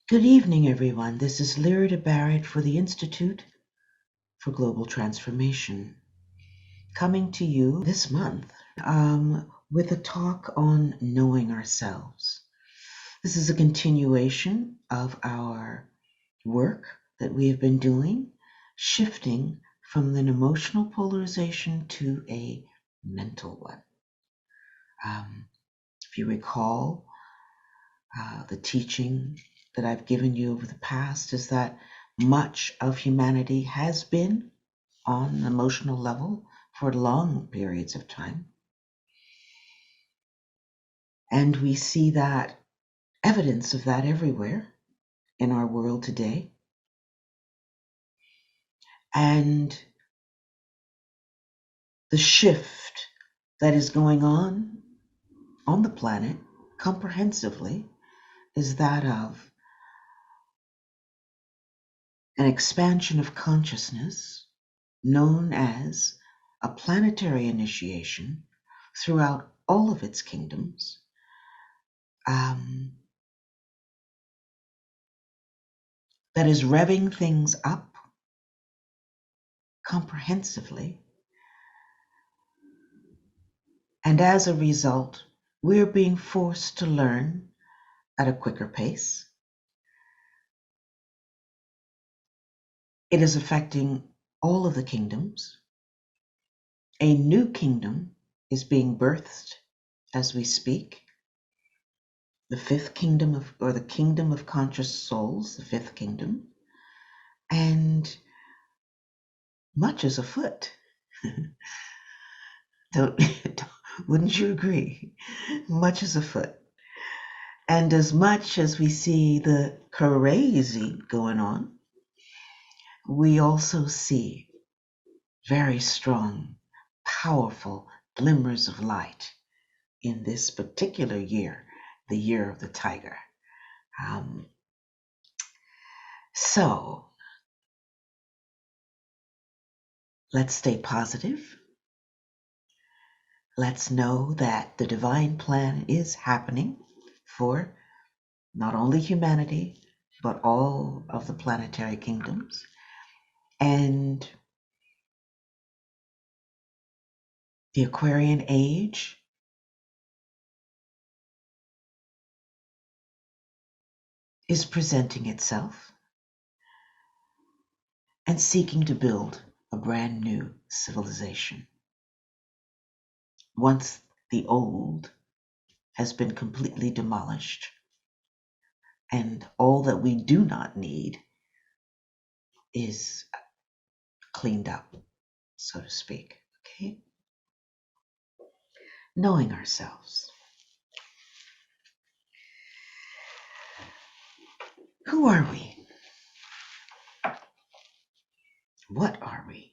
Good evening, everyone. This is Lyrida Barrett for the Institute for Global Transformation, coming to you this month with a talk on knowing ourselves. This is a continuation of our work that we have been doing, shifting from an emotional polarization to a mental one. If you recall, the teaching that I've given you over the past is that much of humanity has been on an emotional level for long periods of time. And we see that evidence of that everywhere in our world today. And the shift that is going on the planet comprehensively is that of an expansion of consciousness known as a planetary initiation throughout all of its kingdoms, that is revving things up comprehensively. And as a result, we're being forced to learn at a quicker pace. It is affecting all of the kingdoms. A new kingdom is being birthed as we speak. The fifth kingdom or the kingdom of conscious souls, the fifth kingdom. And much is afoot. Wouldn't you agree? Much is afoot. And as much as we see the crazy going on, we also see very strong, powerful glimmers of light in this particular year, the year of the tiger. So let's stay positive. Let's know that the divine plan is happening for not only humanity, but all of the planetary kingdoms. And the Aquarian age is presenting itself and seeking to build a brand new civilization. Once the old has been completely demolished, and all that we do not need is cleaned up, so to speak. Okay? Knowing ourselves. Who are we? What are we?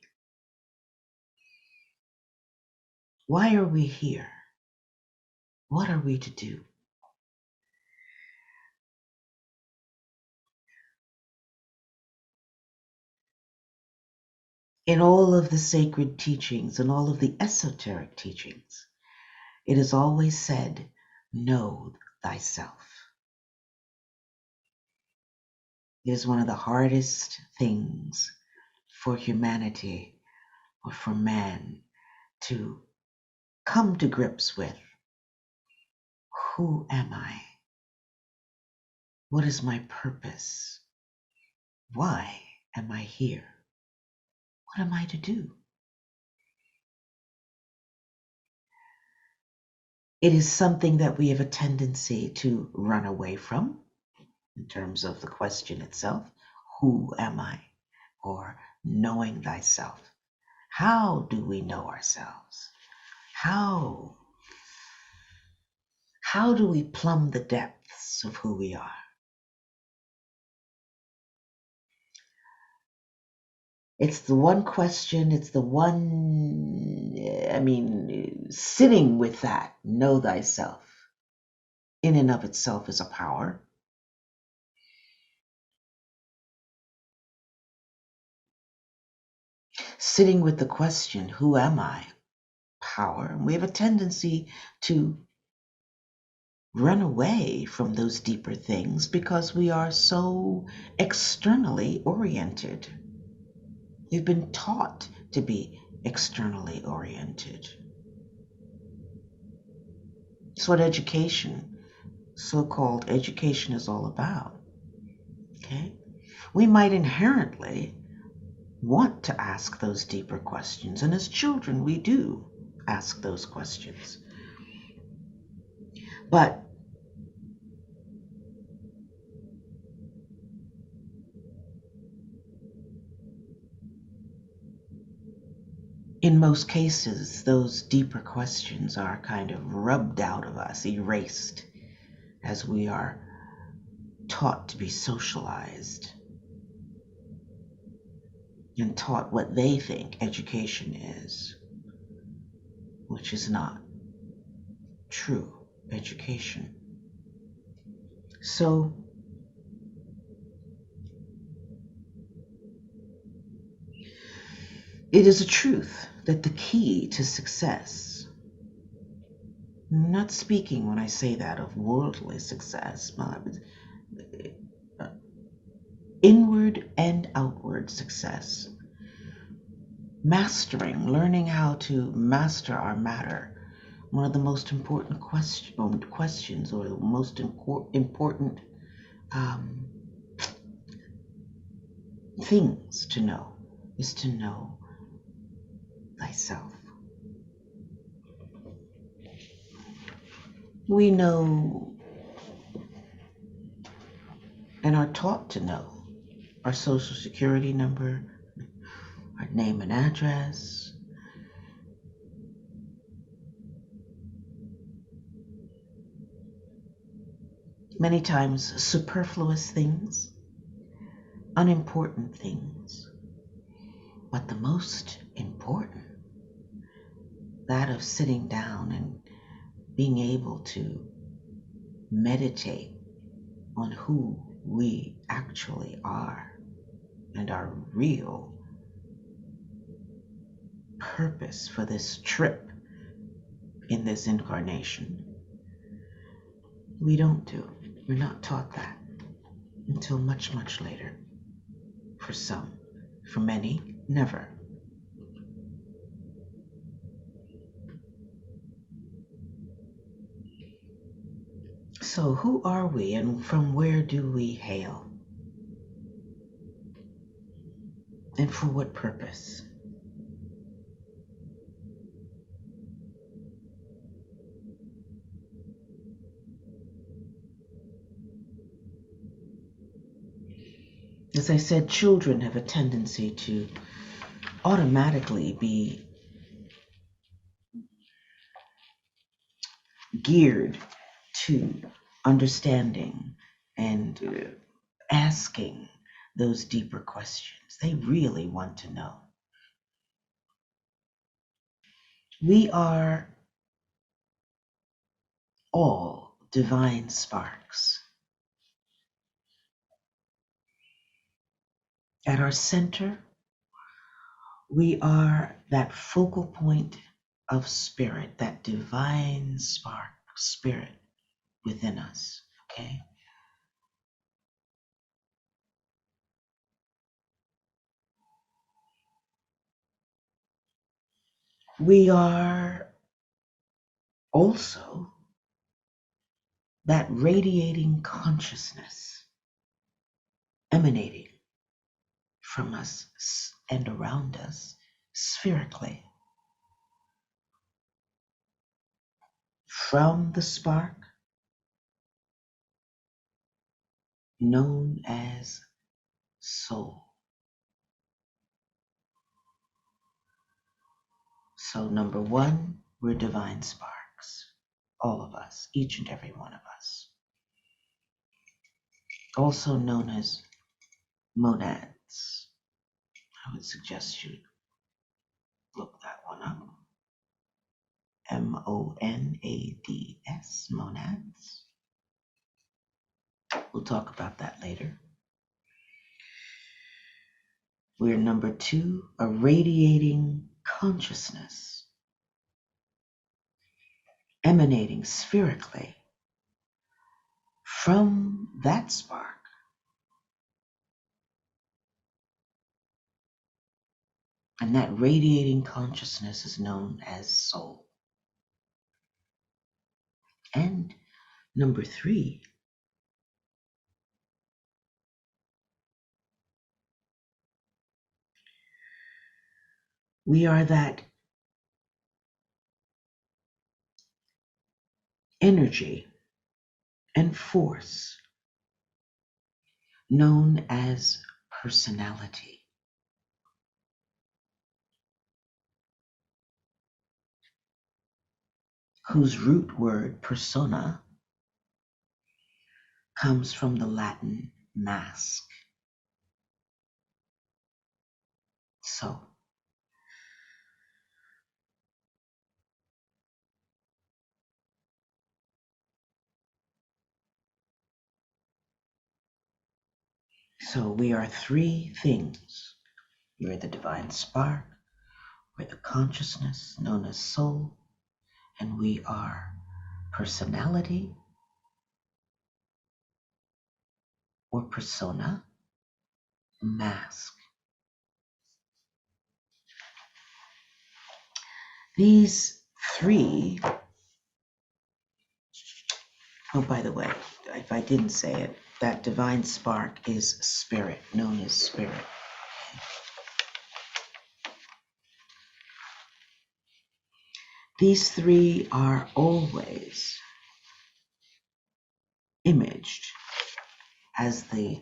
Why are we here? What are we to do? In all of the sacred teachings and all of the esoteric teachings, it is always said, know thyself. It is one of the hardest things for humanity or for man to come to grips with. Who am I? What is my purpose? Why am I here? What am I to do? It is something that we have a tendency to run away from in terms of the question itself. Who am I? Or knowing thyself. How do we know ourselves? How do we plumb the depths of who we are? It's the one question, it's the one, sitting with that, know thyself, in and of itself is a power. Sitting with the question, who am I? Power. And we have a tendency to run away from those deeper things because we are so externally oriented. We've been taught to be externally oriented. It's what education, so-called education, is all about. Okay? We might inherently want to ask those deeper questions, and as children we do ask those questions. But in most cases, those deeper questions are kind of rubbed out of us, erased, as we are taught to be socialized and taught what they think education is, which is not true education. So, it is a truth that the key to success, I'm not speaking when I say that of worldly success, but inward and outward success, mastering, learning how to master our matter, one of the most important questions, or the most important things to know, is to know thyself. We know and are taught to know our social security number, our name and address, many times superfluous things, unimportant things. But the most important, that of sitting down and being able to meditate on who we actually are and our real purpose for this trip in this incarnation. We don't do. We're not taught that until much, much later. For some, for many, never. So who are we and from where do we hail? And for what purpose? As I said, children have a tendency to automatically be geared to understanding and asking those deeper questions. They really want to know. We are all divine sparks. At our center, we are that focal point of spirit, that divine spark, spirit within us, okay? We are also that radiating consciousness emanating from us and around us spherically. From the spark known as soul. So number one, we're divine sparks. All of us, each and every one of us. Also known as monads. I would suggest you look that one up. MONADS, monads. We'll talk about that later. We're number two, a radiating consciousness, emanating spherically From that spark, and that radiating consciousness is known as soul. And number 3, we are that energy and force known as personality, whose root word persona comes from the Latin mask. So we are 3 things. We're the divine spark, we're the consciousness known as soul, and we are personality or persona, mask. These 3, oh, by the way, if I didn't say it, that divine spark is spirit, known as spirit. These 3 are always imaged as the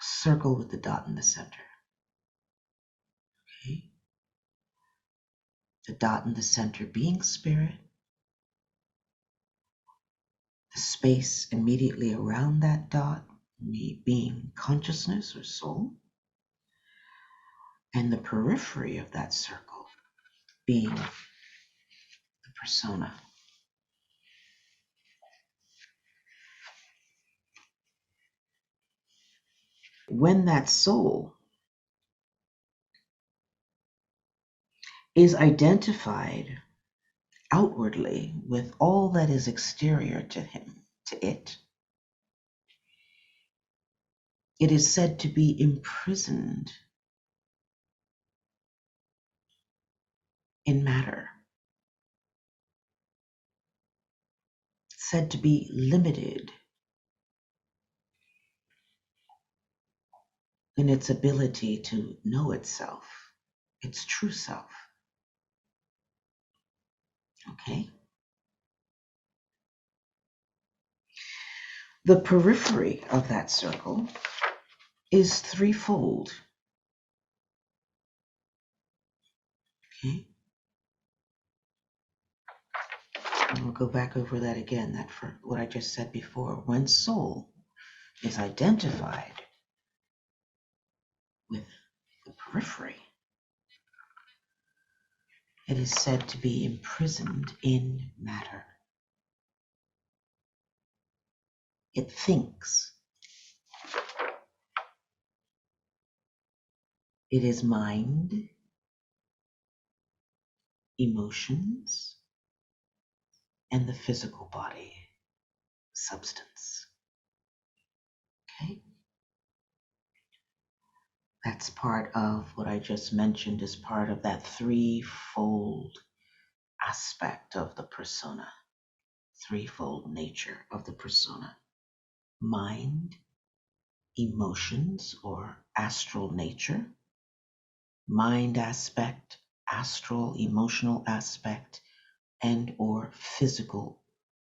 circle with the dot in the center. Okay? The dot in the center being spirit, the space immediately around that dot being consciousness or soul, and the periphery of that circle being the persona. When that soul is identified outwardly with all that is exterior to him, to it, it is said to be imprisoned in matter, said to be limited in its ability to know itself, its true self. Okay? The periphery of that circle is threefold. Okay? And we'll go back over that again, that for what I just said before. When soul is identified with the periphery, it is said to be imprisoned in matter. It thinks. It is mind, emotions, and the physical body, substance. Okay? That's part of what I just mentioned as part of that threefold aspect of the persona, threefold nature of the persona. Mind, emotions or astral nature, mind aspect, astral emotional aspect, and or physical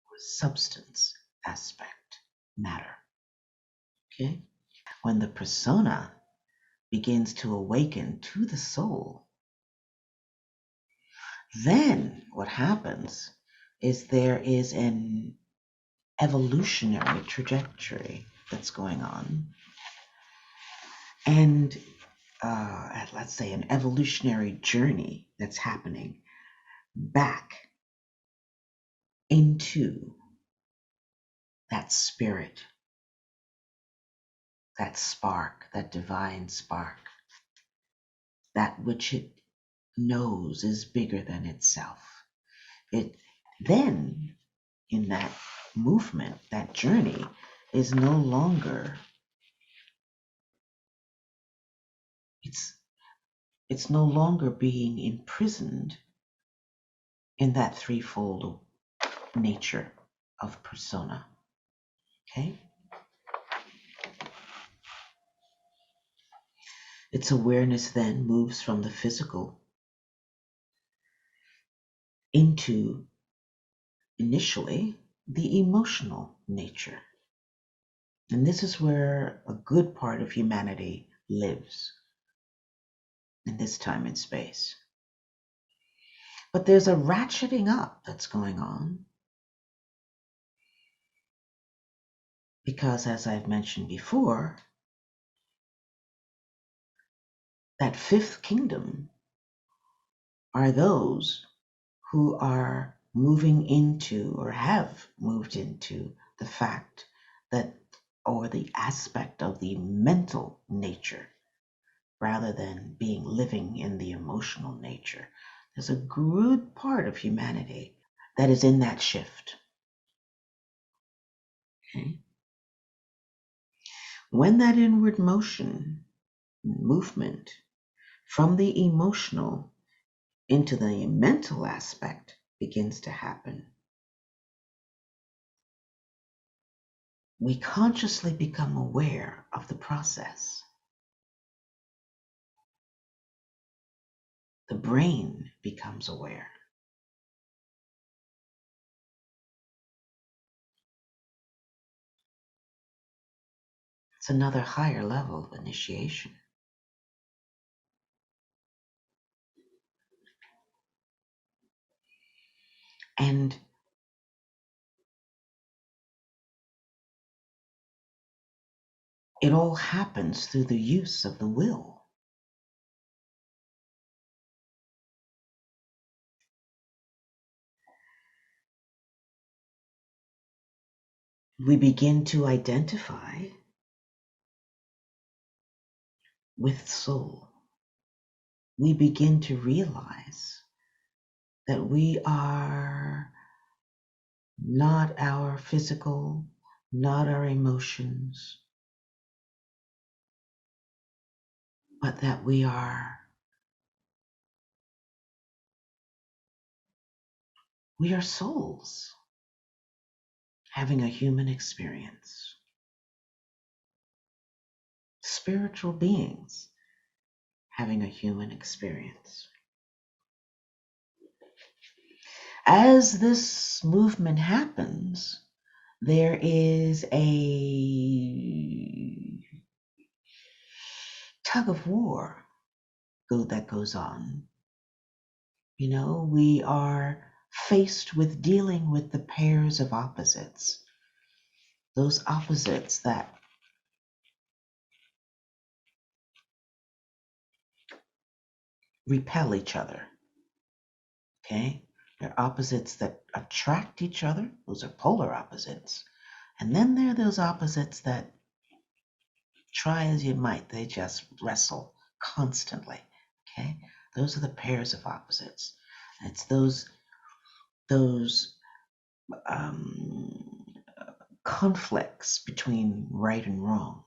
or substance aspect, matter. Okay? When the persona begins to awaken to the soul, then what happens is there is an evolutionary trajectory that's going on, and let's say an evolutionary journey that's happening back into that spirit, that spark, that divine spark, that which it knows is bigger than itself. It then, in that movement, that journey, is no longer, it's no longer being imprisoned in that threefold nature of persona. Okay? Its awareness then moves from the physical into, initially, the emotional nature. And this is where a good part of humanity lives in this time and space. But there's a ratcheting up that's going on because, as I've mentioned before, that fifth kingdom are those who are moving into or have moved into the fact that, or the aspect of the mental nature rather than being living in the emotional nature. There's a good part of humanity that is in that shift. Okay? When that inward movement from the emotional into the mental aspect begins to happen, we consciously become aware of the process. The brain becomes aware. It's another higher level of initiation. And it all happens through the use of the will. We begin to identify with soul. We begin to realize that we are not our physical, not our emotions, but that we are souls having a human experience, spiritual beings having a human experience. As this movement happens, there is a tug of war that goes on. You know, we are faced with dealing with the pairs of opposites, those opposites that repel each other. Okay? They're opposites that attract each other. Those are polar opposites. And then there are those opposites that, try as you might, they just wrestle constantly. Okay? Those are the pairs of opposites. It's those conflicts between right and wrong,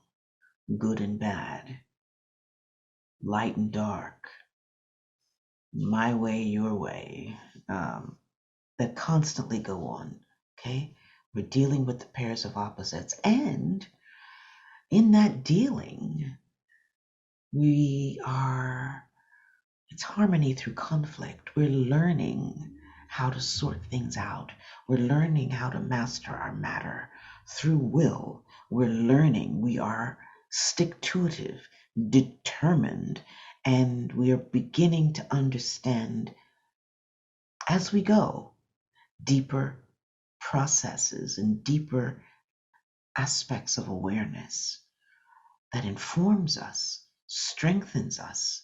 good and bad, light and dark, my way, your way, that constantly go on. Okay? We're dealing with the pairs of opposites. And in that dealing, it's harmony through conflict. We're learning how to sort things out. We're learning how to master our matter through will. We're learning. We are stick-to-itive, determined, and we are beginning to understand as we go deeper processes and deeper aspects of awareness that informs us, strengthens us,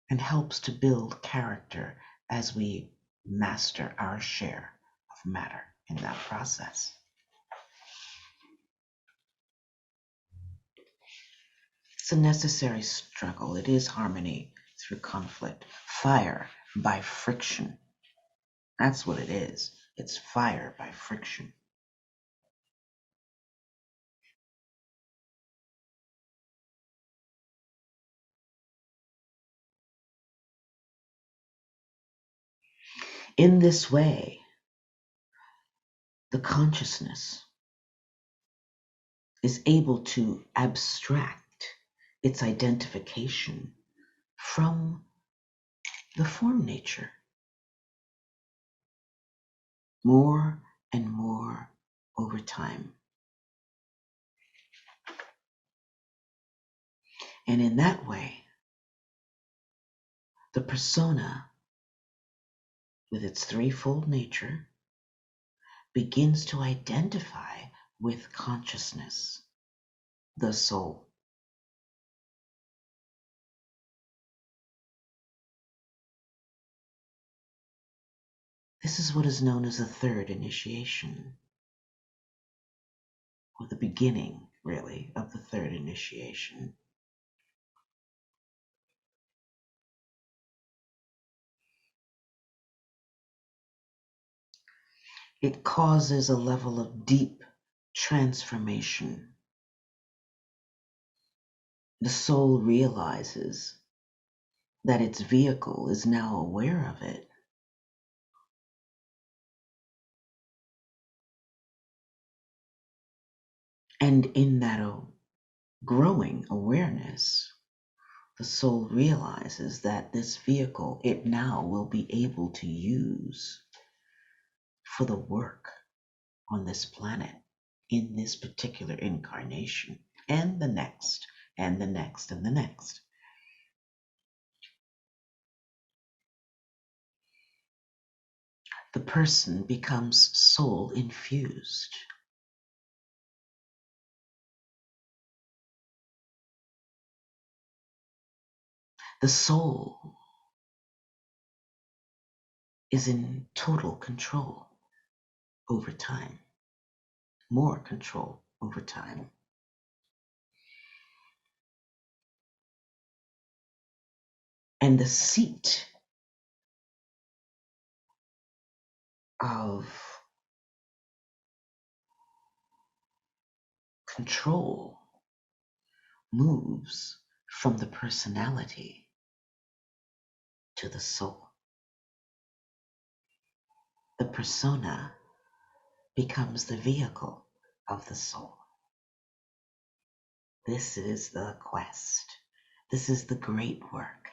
and helps to build character as we master our share of matter in that process. It's a necessary struggle. It is harmony through conflict, fire by friction. That's what it is. It's fire by friction. In this way, the consciousness is able to abstract its identification from the form nature more and more over time. And in that way, the persona, with its threefold nature, begins to identify with consciousness, the soul. This is what is known as the third initiation, or the beginning, really, of the third initiation. It causes a level of deep transformation. The soul realizes that its vehicle is now aware of it. And in that growing awareness, the soul realizes that this vehicle it now will be able to use for the work on this planet in this particular incarnation, and the next, and the next, and the next. The person becomes soul infused. The soul is in total control over time, more control over time. And the seat of control moves from the personality to the soul. The persona becomes the vehicle of the soul. This is the quest. This is the great work.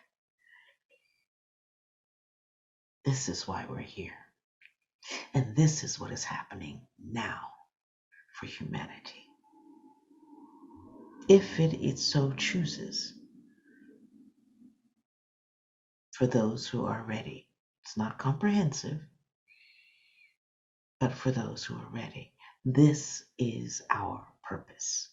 This is why we're here. And this is what is happening now for humanity. If it so chooses, for those who are ready. It's not comprehensive, but for those who are ready. This is our purpose.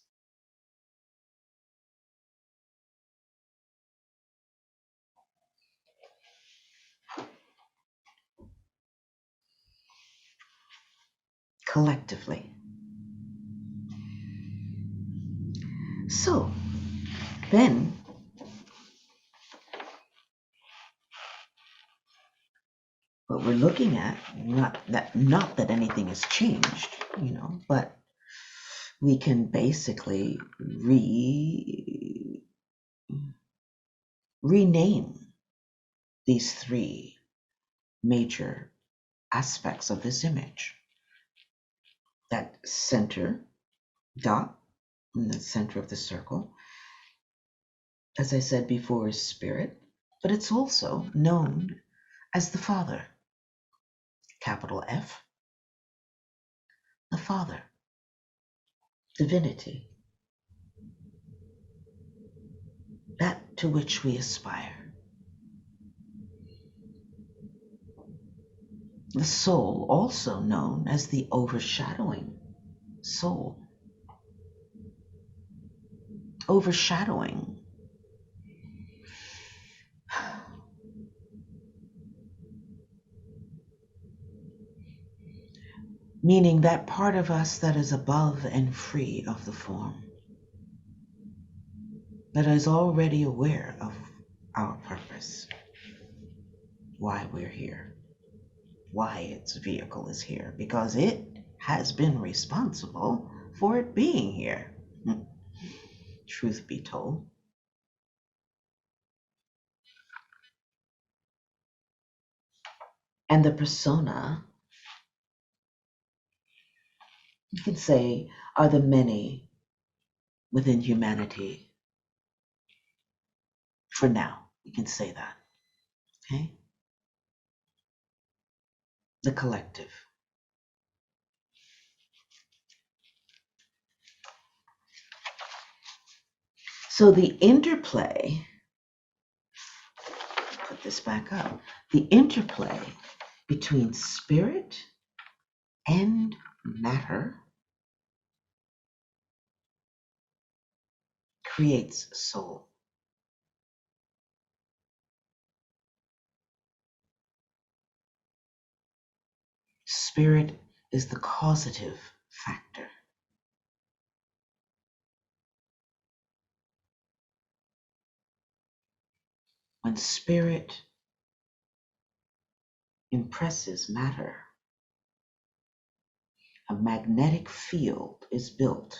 Collectively. So, then, what we're looking at, not that anything has changed, but we can basically rename these three major aspects of this image. That center dot in the center of the circle, as I said before, is spirit, but it's also known as the Father. Capital F, the Father, divinity, that to which we aspire. The soul, also known as the overshadowing soul. Overshadowing. Meaning that part of us that is above and free of the form, that is already aware of our purpose, why we're here, why its vehicle is here, because it has been responsible for it being here. Truth be told. And the persona, you could say, are the many within humanity. For now, we can say that. Okay? The collective. So the interplay, put this back up, the interplay between spirit and matter creates soul. Spirit is the causative factor. When spirit impresses matter, a magnetic field is built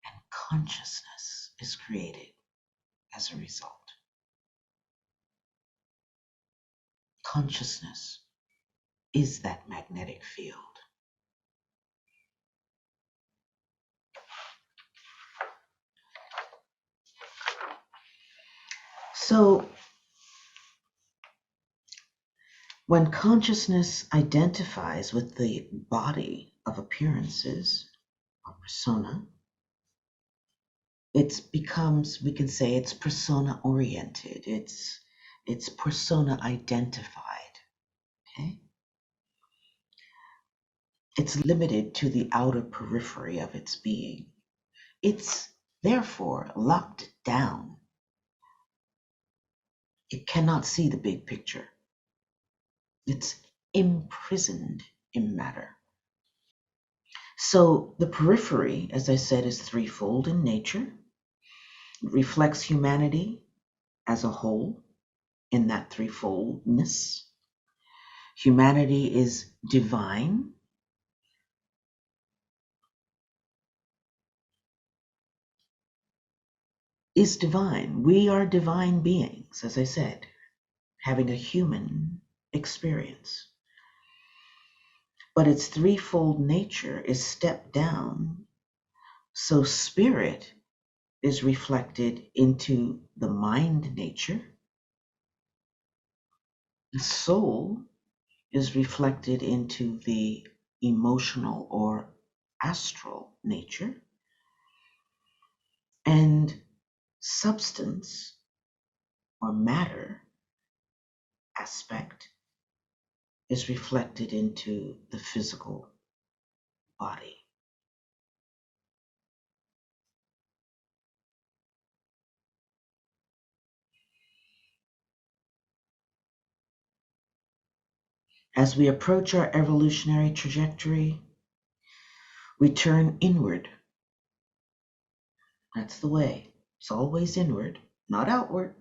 and consciousness is created as a result. Consciousness is that magnetic field. So when consciousness identifies with the body of appearances, or persona, it becomes, we can say, it's persona oriented. It's persona identified. Okay? It's limited to the outer periphery of its being. It's therefore locked down. It cannot see the big picture. It's imprisoned in matter. So the periphery, as I said, is threefold in nature. It reflects humanity as a whole in that threefoldness. Humanity is divine. Is divine. We are divine beings, as I said, having a human experience. But its threefold nature is stepped down, so spirit is reflected into the mind nature. The soul is reflected into the emotional or astral nature. And substance or matter aspect is reflected into the physical body. As we approach our evolutionary trajectory, we turn inward. That's the way. It's always inward, not outward.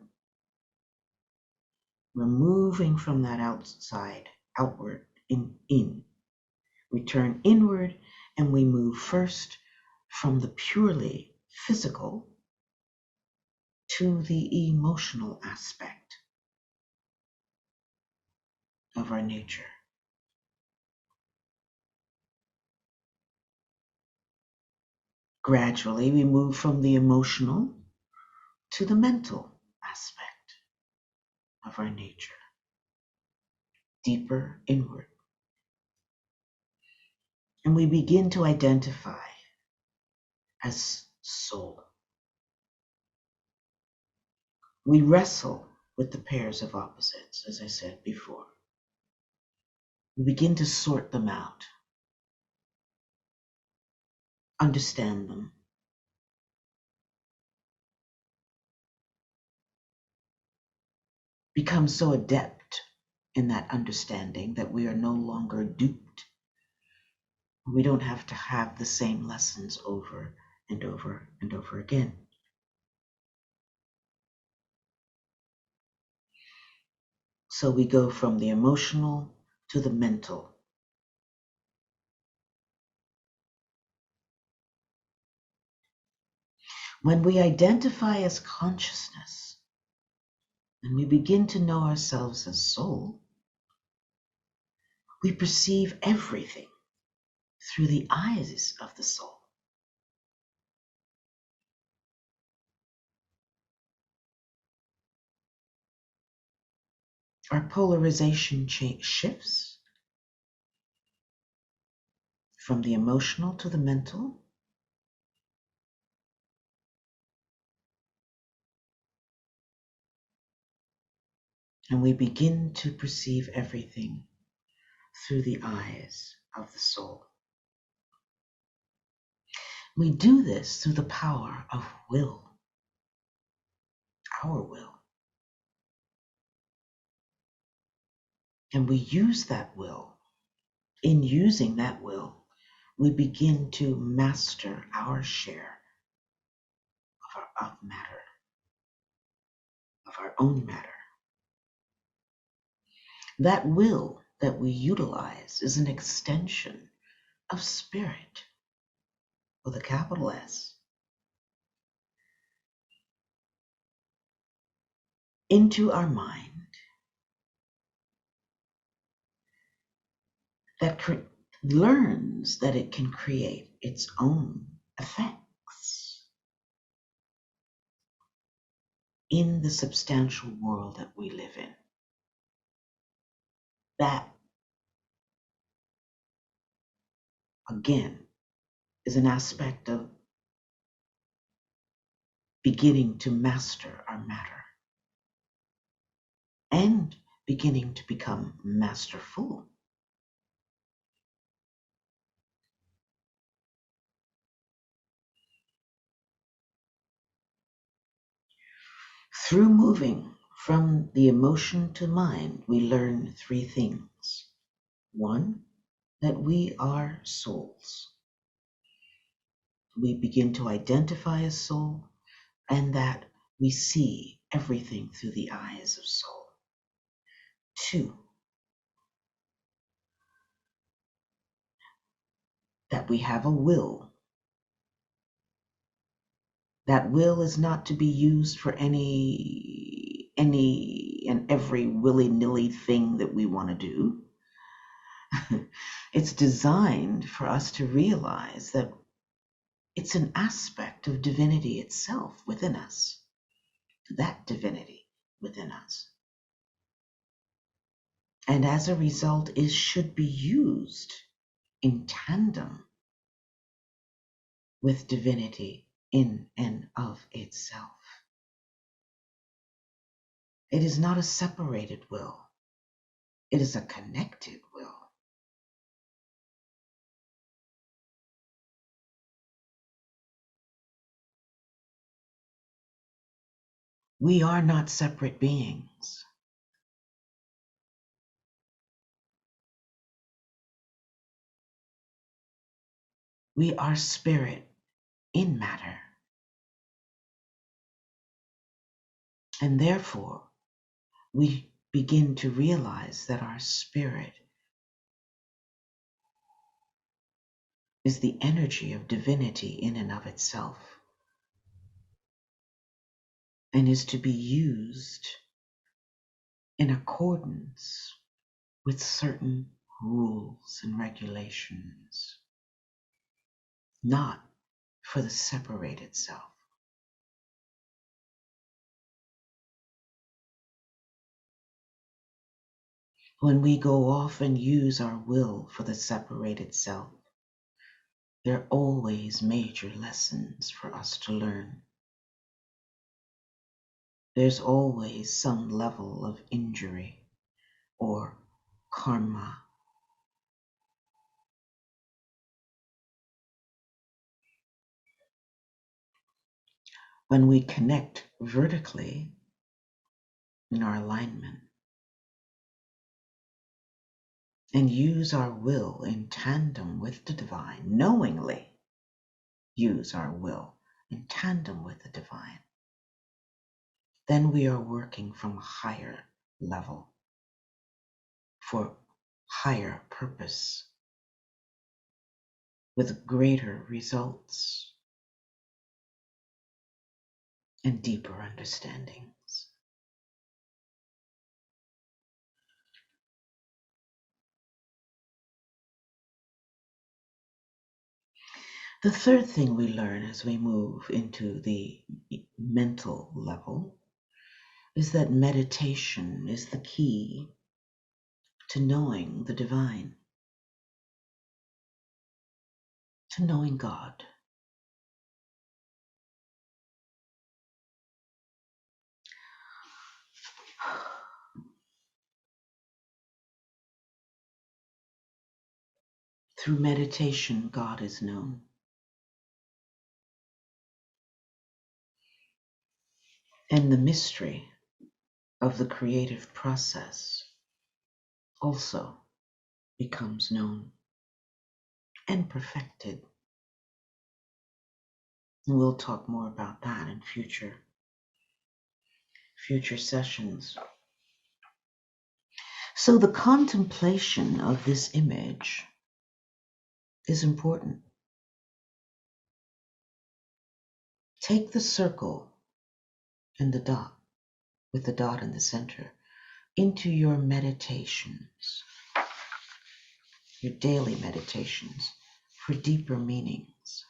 We're moving from that outside, outward, in. We turn inward and we move first from the purely physical to the emotional aspect of our nature. Gradually, we move from the emotional to the mental aspect of our nature, deeper inward. And we begin to identify as soul. We wrestle with the pairs of opposites, as I said before. We begin to sort them out, understand them, become so adept in that understanding that we are no longer duped. We don't have to have the same lessons over and over and over again. So we go from the emotional to the mental. When we identify as consciousness and we begin to know ourselves as soul, we perceive everything through the eyes of the soul. Our polarization shifts from the emotional to the mental, and we begin to perceive everything through the eyes of the soul. We do this through the power of will, our will. And we use that will. In using that will, we begin to master our share of matter, of our own matter. That will that we utilize is an extension of spirit with a capital S into our mind that learns that it can create its own effects in the substantial world that we live in. That, again, is an aspect of beginning to master our matter and beginning to become masterful. Through moving from the emotion to mind, we learn three things. One, that we are souls. We begin to identify as soul, and that we see everything through the eyes of soul. Two, that we have a will. That will is not to be used for any and every willy-nilly thing that we want to do. It's designed for us to realize that it's an aspect of divinity itself within us, that divinity within us. And as a result, it should be used in tandem with divinity in and of itself. It is not a separated will. It is a connected will. We are not separate beings. We are spirit in matter. And therefore, we begin to realize that our spirit is the energy of divinity in and of itself, and is to be used in accordance with certain rules and regulations, not for the separated self. When we go off and use our will for the separated self, there are always major lessons for us to learn. There's always some level of injury or karma. When we connect vertically in our alignment and use our will in tandem with the divine, knowingly use our will in tandem with the divine, then we are working from a higher level for higher purpose with greater results and deeper understandings. The third thing we learn as we move into the mental level is that meditation is the key to knowing the divine, to knowing God. Through meditation, God is known. And the mystery of the creative process also becomes known and perfected. And we'll talk more about that in future sessions. So the contemplation of this image is important. Take the circle and the dot, with the dot in the center, into your meditations, your daily meditations, for deeper meanings.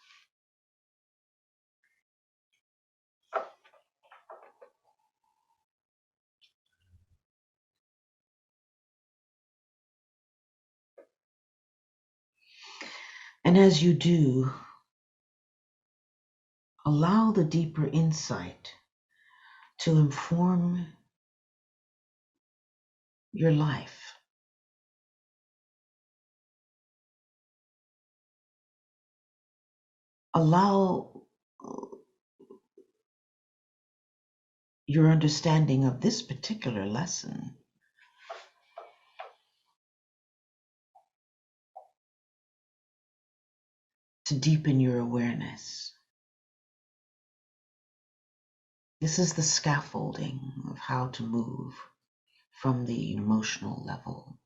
And as you do, allow the deeper insight to inform your life. Allow your understanding of this particular lesson to deepen your awareness. This is the scaffolding of how to move from the emotional level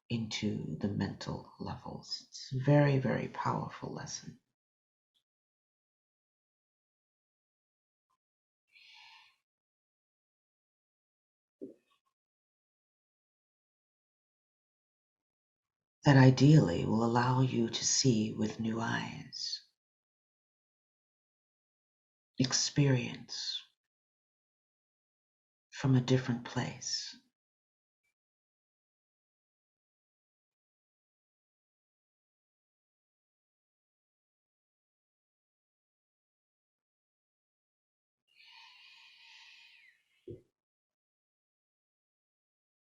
into the mental levels. It's a very, very powerful lesson. That ideally will allow you to see with new eyes, experience from a different place.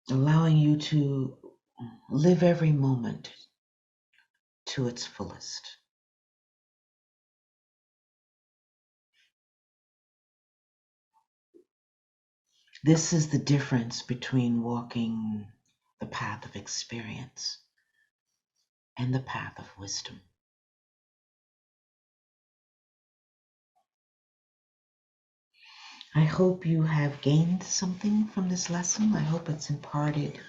Allowing you to live every moment to its fullest. This is the difference between walking the path of experience and the path of wisdom. I hope you have gained something from this lesson. I hope it's imparted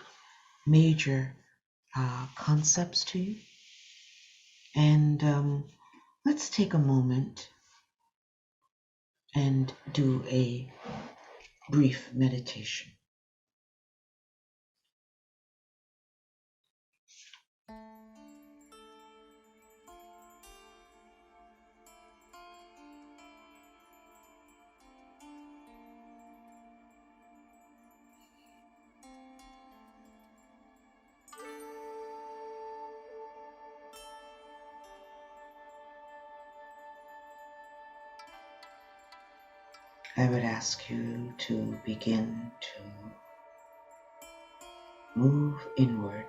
major concepts to you. And let's take a moment and do a brief meditation. I would ask you to begin to move inward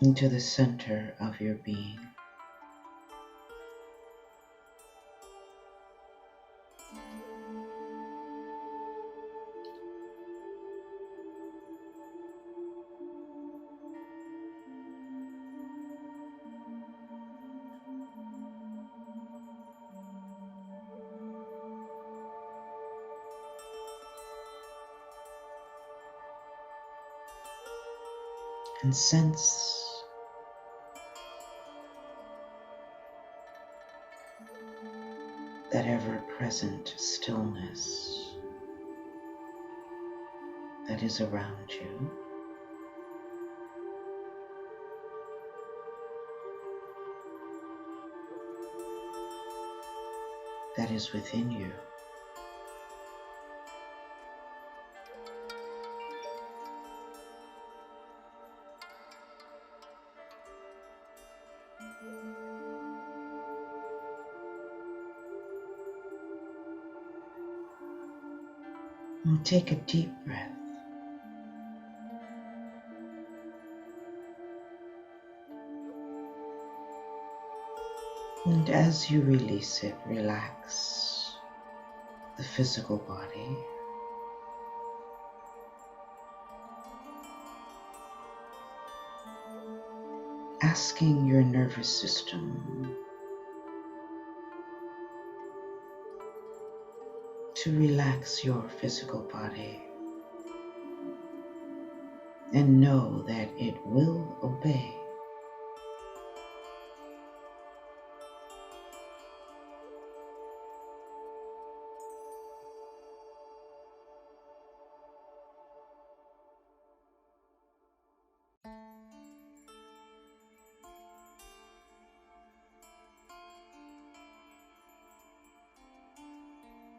into the center of your being. and sense that ever-present stillness that is around you, that is within you. And take a deep breath. And as you release it, relax the physical body, asking your nervous system to relax your physical body and know that it will obey.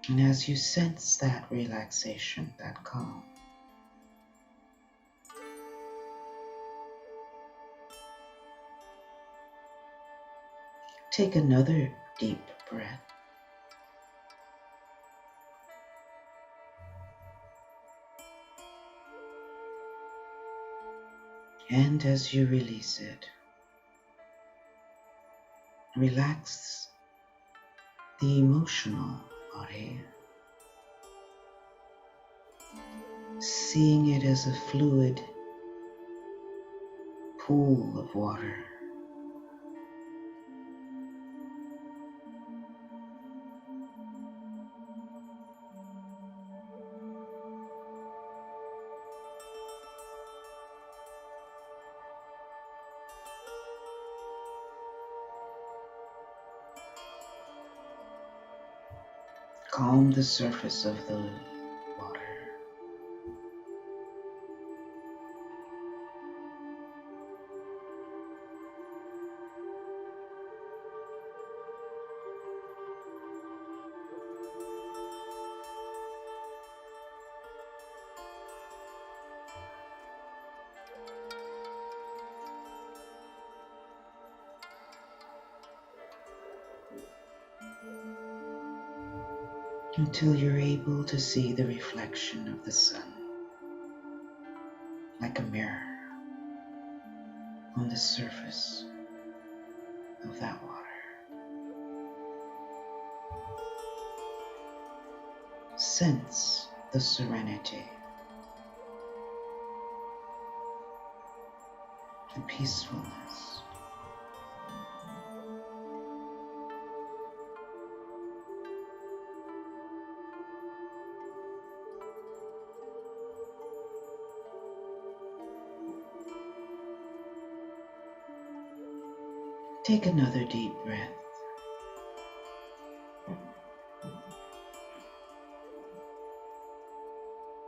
And as you sense that relaxation, that calm, take another deep breath. And as you release it, relax the emotional body, seeing it as a fluid pool of water. Calm the surface of the water. Until you're able to see the reflection of the sun like a mirror on the surface of that water. Sense the serenity, the peacefulness. Take another deep breath.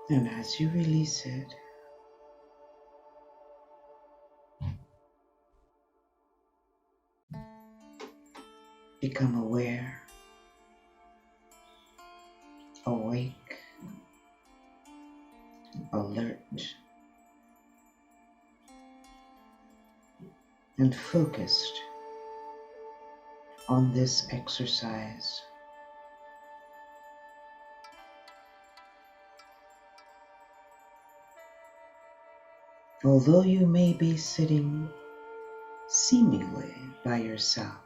And as you release it, become aware, awake, alert, and focused on this exercise. Although you may be sitting seemingly by yourself,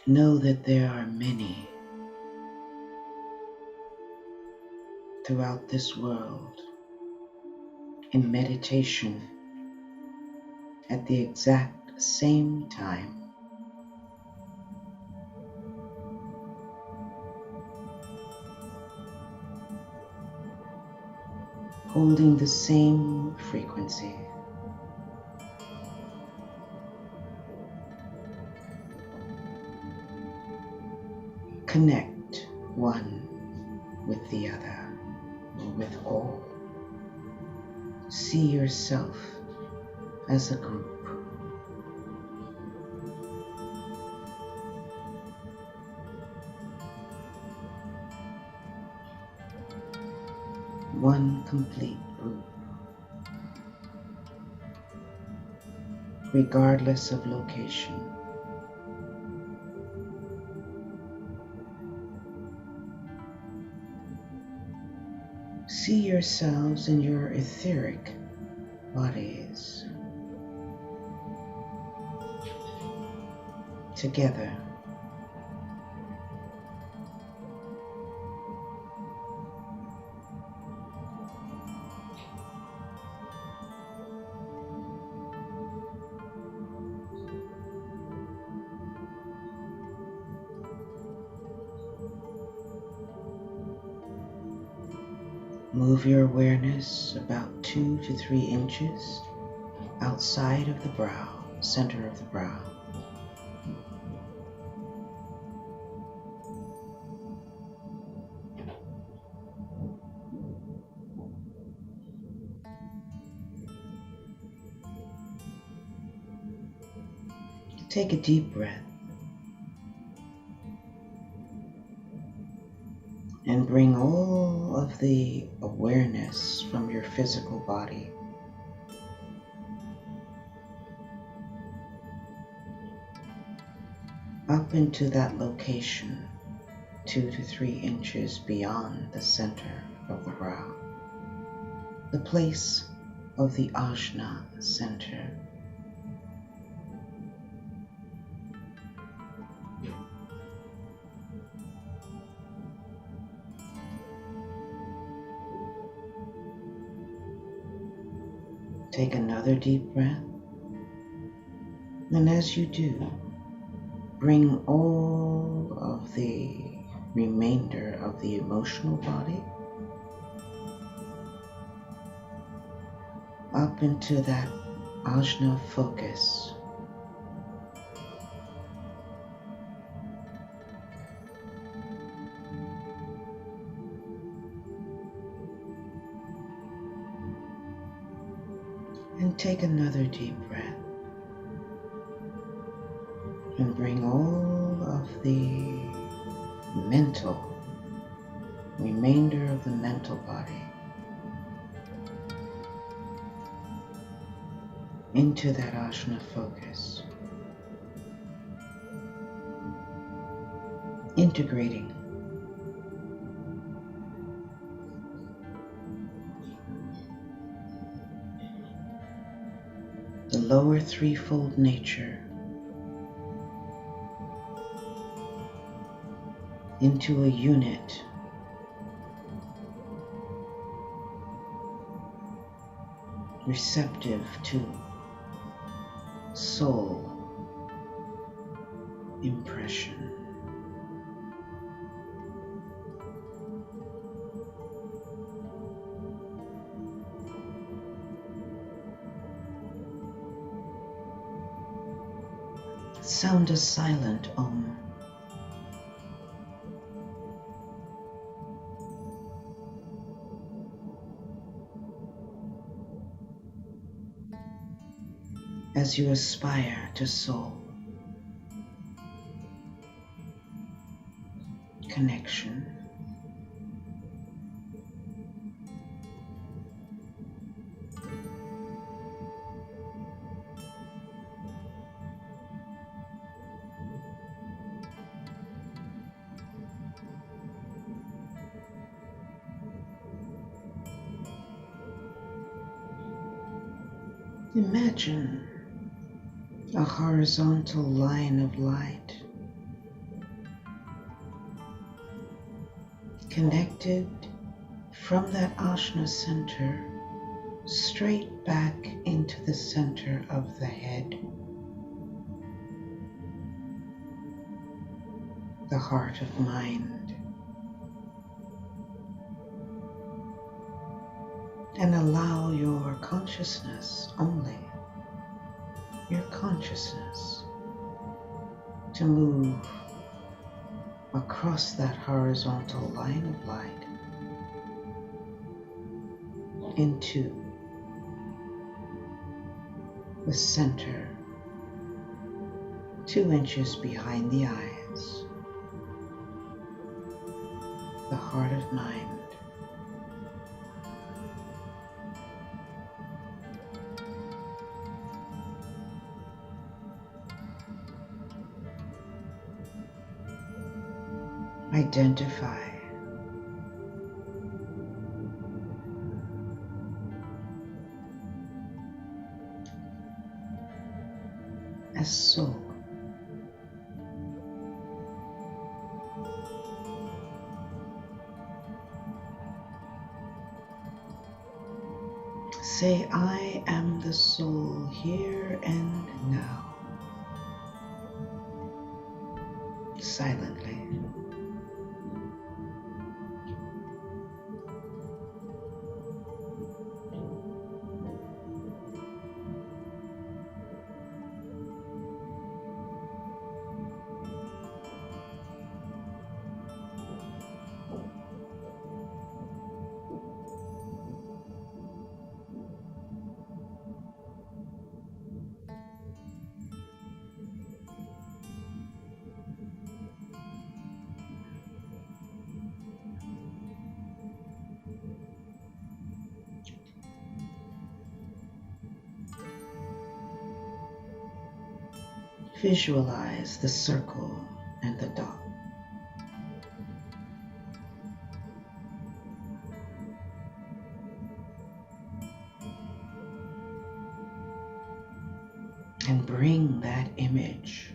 know that there are many throughout this world in meditation at the exact same time, holding the same frequency. Connect one with the other, or with all. See yourself as a group. One complete group, regardless of location. See yourselves in your etheric bodies, together. Move your awareness about 2 to 3 inches outside of the brow, center of the brow. Take a deep breath and bring all of the awareness from your physical body up into that location 2 to 3 inches beyond the center of the brow, the place of the ajna center. Take another deep breath, and as you do, bring all of the remainder of the emotional body up into that ajna focus. And take another deep breath and bring all of the remainder of the mental body into that ajna focus, integrating. The lower threefold nature into a unit receptive to soul impression. Sound a silent Om. As you aspire to soul connection. Imagine a horizontal line of light connected from that ajna center straight back into the center of the head, the heart of mind, and allow your consciousness, only your consciousness, to move across that horizontal line of light into the center, 2 inches behind the eyes, the heart of mind. Identify as soul. Say, I am the soul here and now, silently. Visualize the circle and the dot. And bring that image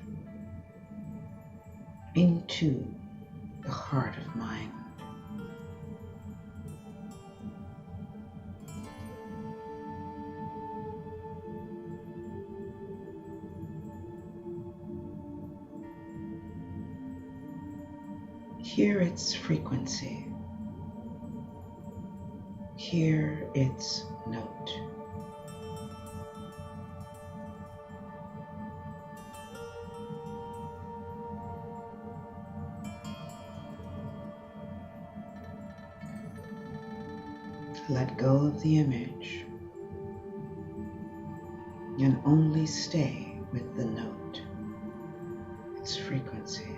into the heart of mind. Hear its frequency. Hear its note. Let go of the image and only stay with the note, its frequency.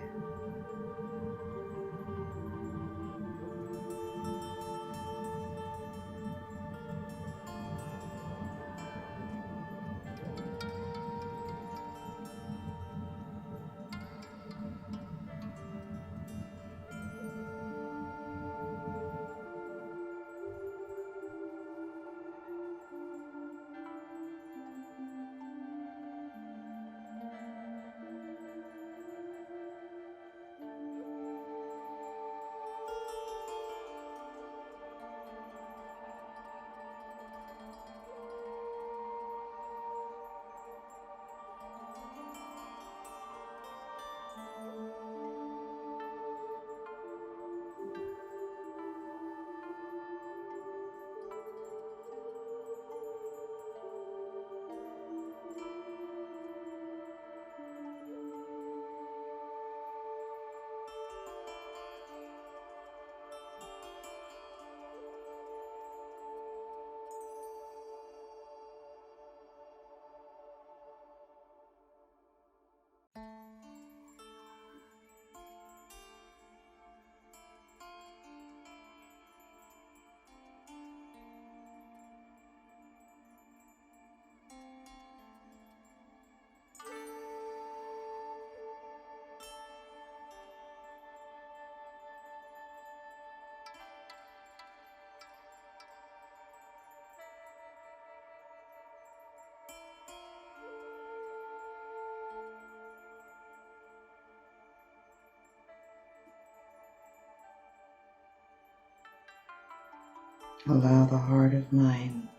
Allow the heart of mind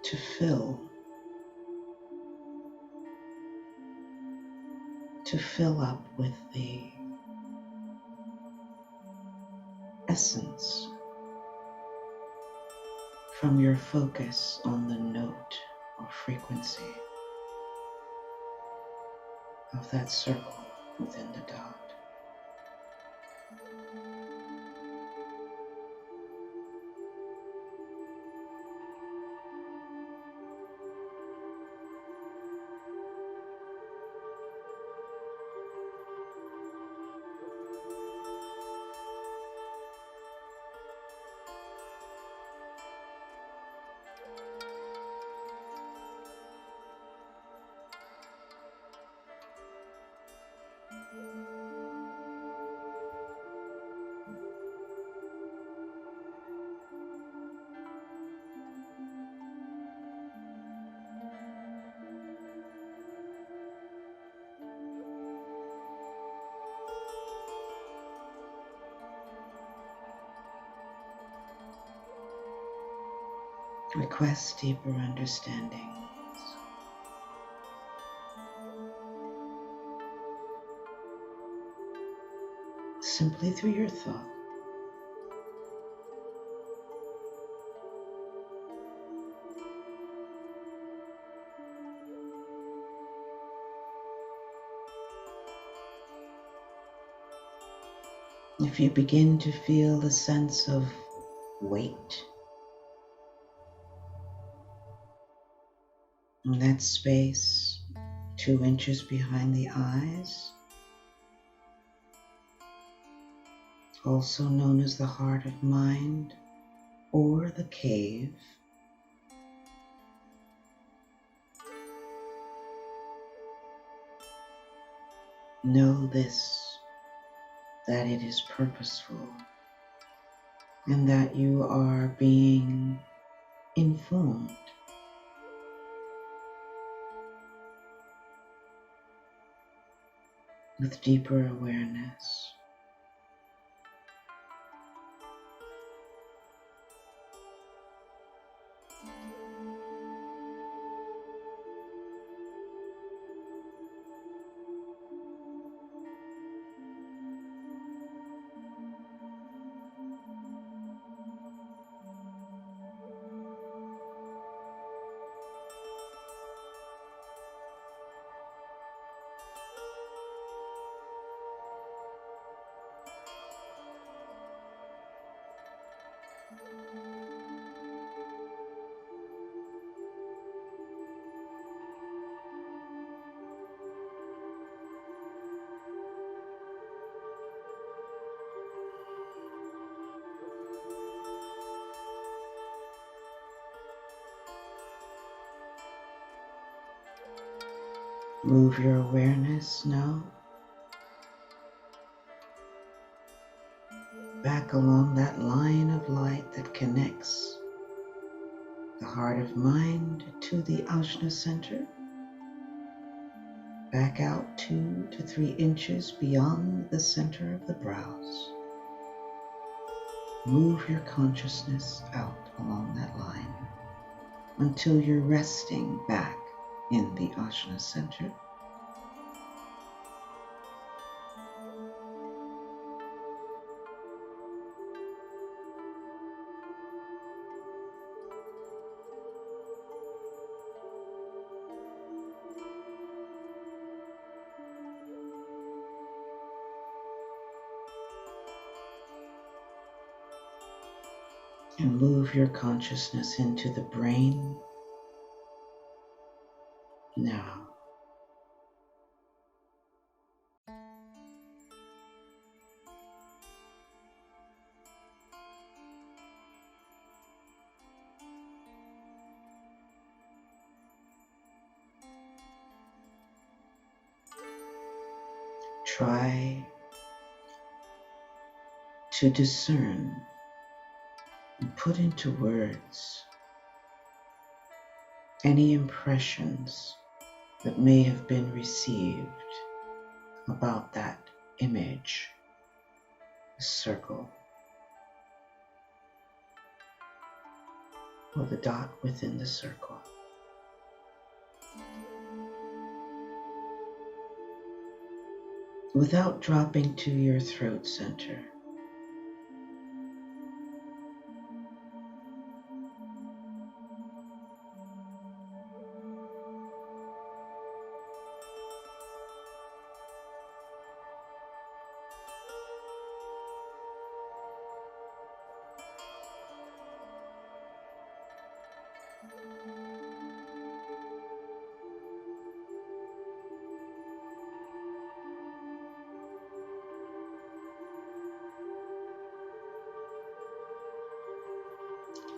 to fill up with the essence from your focus on the note or frequency of that circle within the dot. Request deeper understanding simply through your thought. If you begin to feel a sense of weight in that space 2 inches behind the eyes, also known as the heart of mind or the cave, know this, that it is purposeful and that you are being informed with deeper awareness. Move your awareness now back along that line of light that connects the heart of mind to the Ajna center, back out 2 to 3 inches beyond the center of the brows. Move your consciousness out along that line until you're resting back in the Ajna center. And move your consciousness into the brain now. Try to discern and put into words any impressions that may have been received about that image, the circle, or the dot within the circle. Without dropping to your throat center,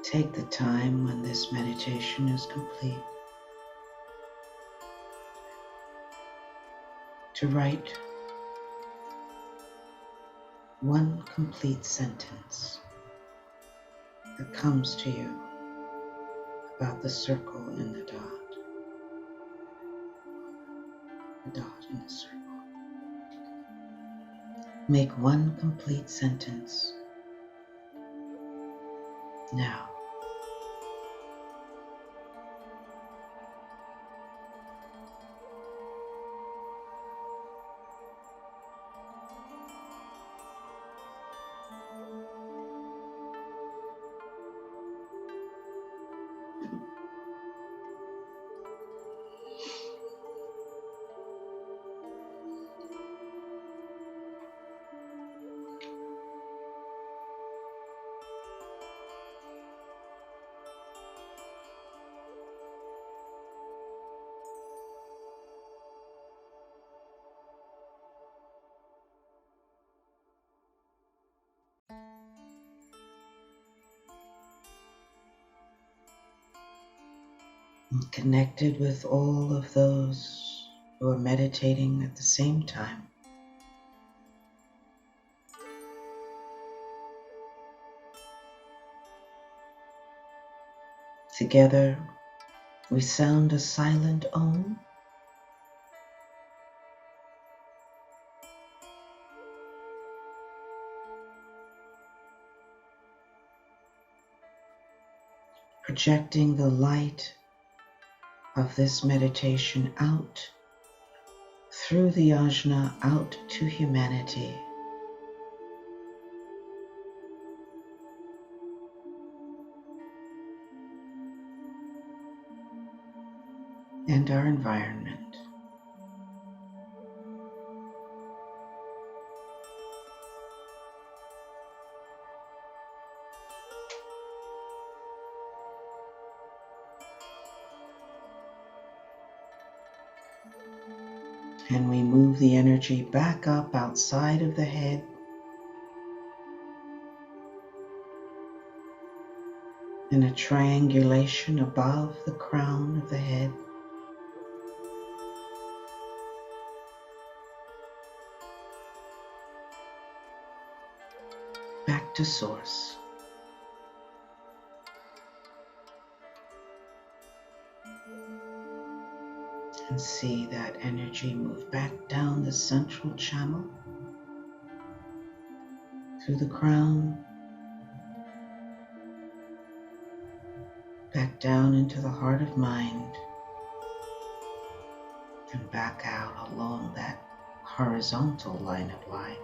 Take the time when this meditation is complete to write one complete sentence that comes to you about the circle and the dot and the circle. Make one complete sentence now. And connected with all of those who are meditating at the same time. Together, we sound a silent Om, projecting the light of this meditation out through the ajna, out to humanity. And our environment. And we move the energy back up outside of the head, in a triangulation above the crown of the head, back to source. And see that energy move back down the central channel, through the crown, back down into the heart of mind, and back out along that horizontal line of light.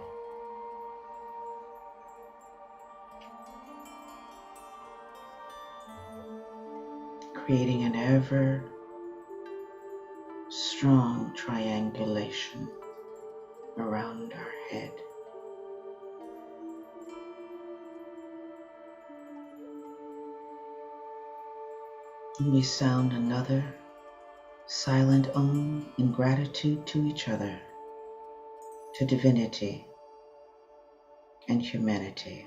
Creating an ever strong triangulation around our head. And we sound another silent Om in gratitude to each other, to divinity and humanity.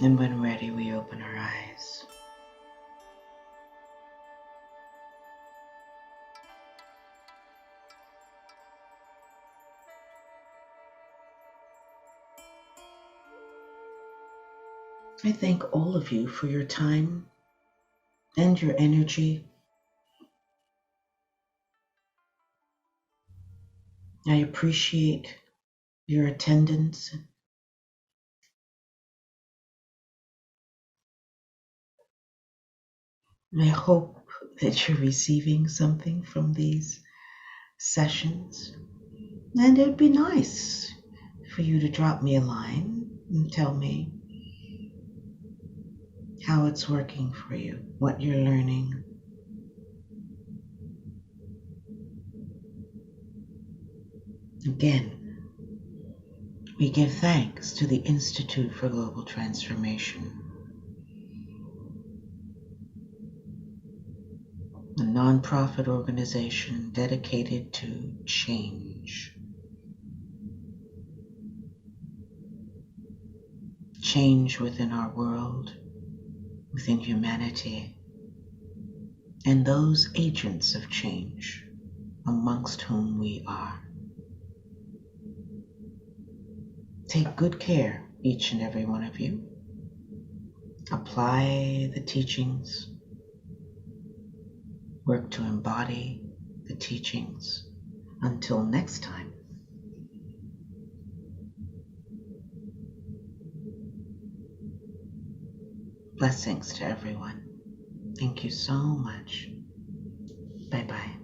And when ready, we open our eyes. I thank all of you for your time and your energy. I appreciate your attendance. I hope that you're receiving something from these sessions. And it'd be nice for you to drop me a line and tell me how it's working for you, what you're learning. Again, we give thanks to the Institute for Global Transformation, a nonprofit organization dedicated to change. Change within our world, within humanity, and those agents of change amongst whom we are. Take good care, each and every one of you. Apply the teachings. Work to embody the teachings. Until next time. Blessings to everyone. Thank you so much. Bye-bye.